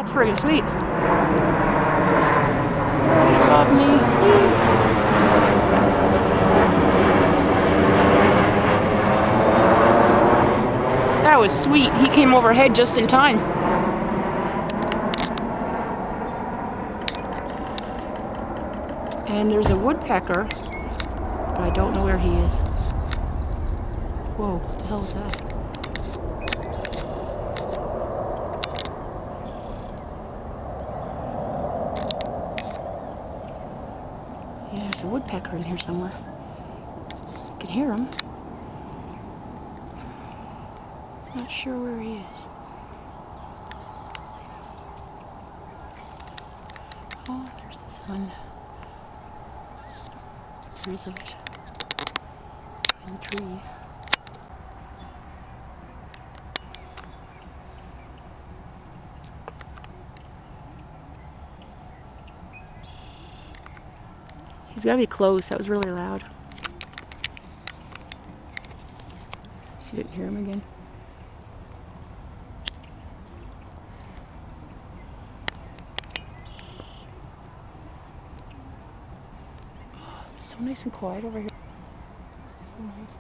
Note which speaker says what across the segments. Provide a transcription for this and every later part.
Speaker 1: That's friggin' sweet. Right above me. That was sweet. He came overhead just in time. And there's a woodpecker, but I don't know where he is. Whoa, what the hell is that? Yeah, there's a woodpecker in here somewhere. I can hear him. Not sure where he is. Oh, there's the sun. There's of it in the tree. He's gotta be close. That was really loud. See if I can hear him again. Oh, it's so nice and quiet over here. So nice.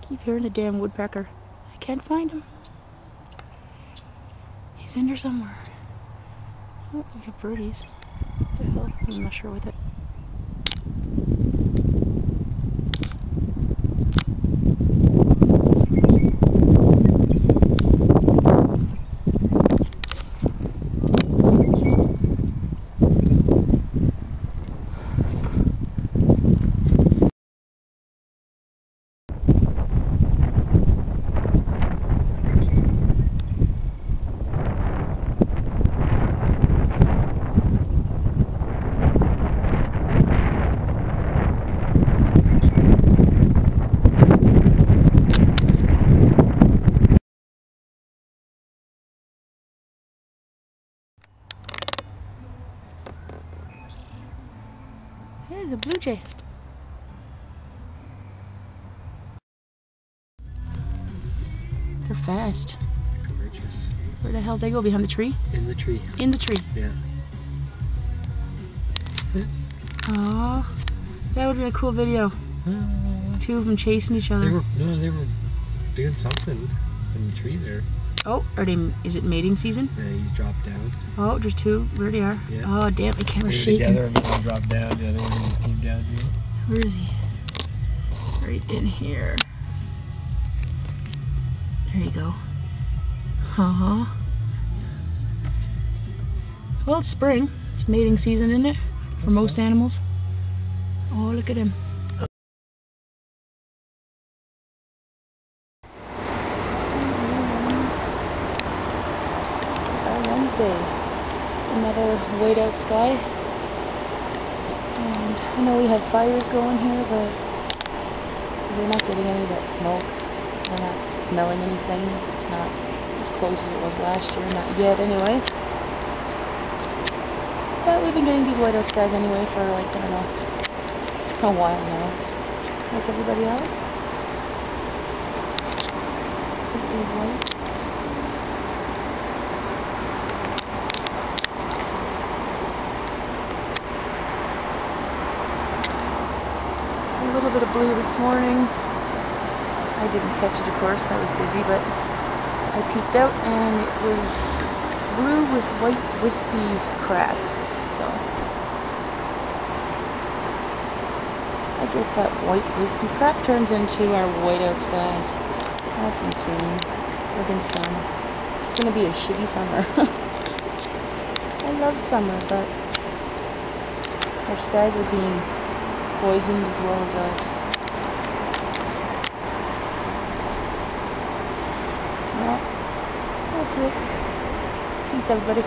Speaker 1: Keep hearing the damn woodpecker. I can't find him. He's in there somewhere. Oh, we got birdies. What the hell? I'm not sure what that. There's a blue jay. They're fast.
Speaker 2: Gorgeous.
Speaker 1: Where the hell did they go? Behind the tree?
Speaker 2: In the tree.
Speaker 1: In the tree.
Speaker 2: Yeah.
Speaker 1: Oh, that would have been a cool video. Two of them chasing each other.
Speaker 2: They were doing something in the tree there.
Speaker 1: Oh, is it mating season?
Speaker 2: Yeah, he's dropped down.
Speaker 1: Oh, there's two. There they are.
Speaker 2: Yeah.
Speaker 1: Oh, damn, the camera's
Speaker 2: They were
Speaker 1: shaking.
Speaker 2: together and one dropped down, the other one came down here.
Speaker 1: Where is he? Right in here. There you go. Uh-huh. Well, it's spring. It's mating season, isn't it? For most animals. Oh, look at him. It's our Wednesday. Another whiteout sky. And I know we have fires going here, but we're not getting any of that smoke. We're not smelling anything. It's not as close as it was last year. Not yet, anyway. But we've been getting these whiteout skies anyway for, like, I don't know, a while now. Like everybody else. Completely white. There's a little bit of blue this morning. I didn't catch it, of course. I was busy, but I peeked out and it was blue with white wispy crab. So I guess that white wispy crap turns into our whiteout skies. That's insane. Friggin' sun. It's gonna be a shitty summer. I love summer, but our skies are being poisoned as well as us. that's it. Peace, everybody.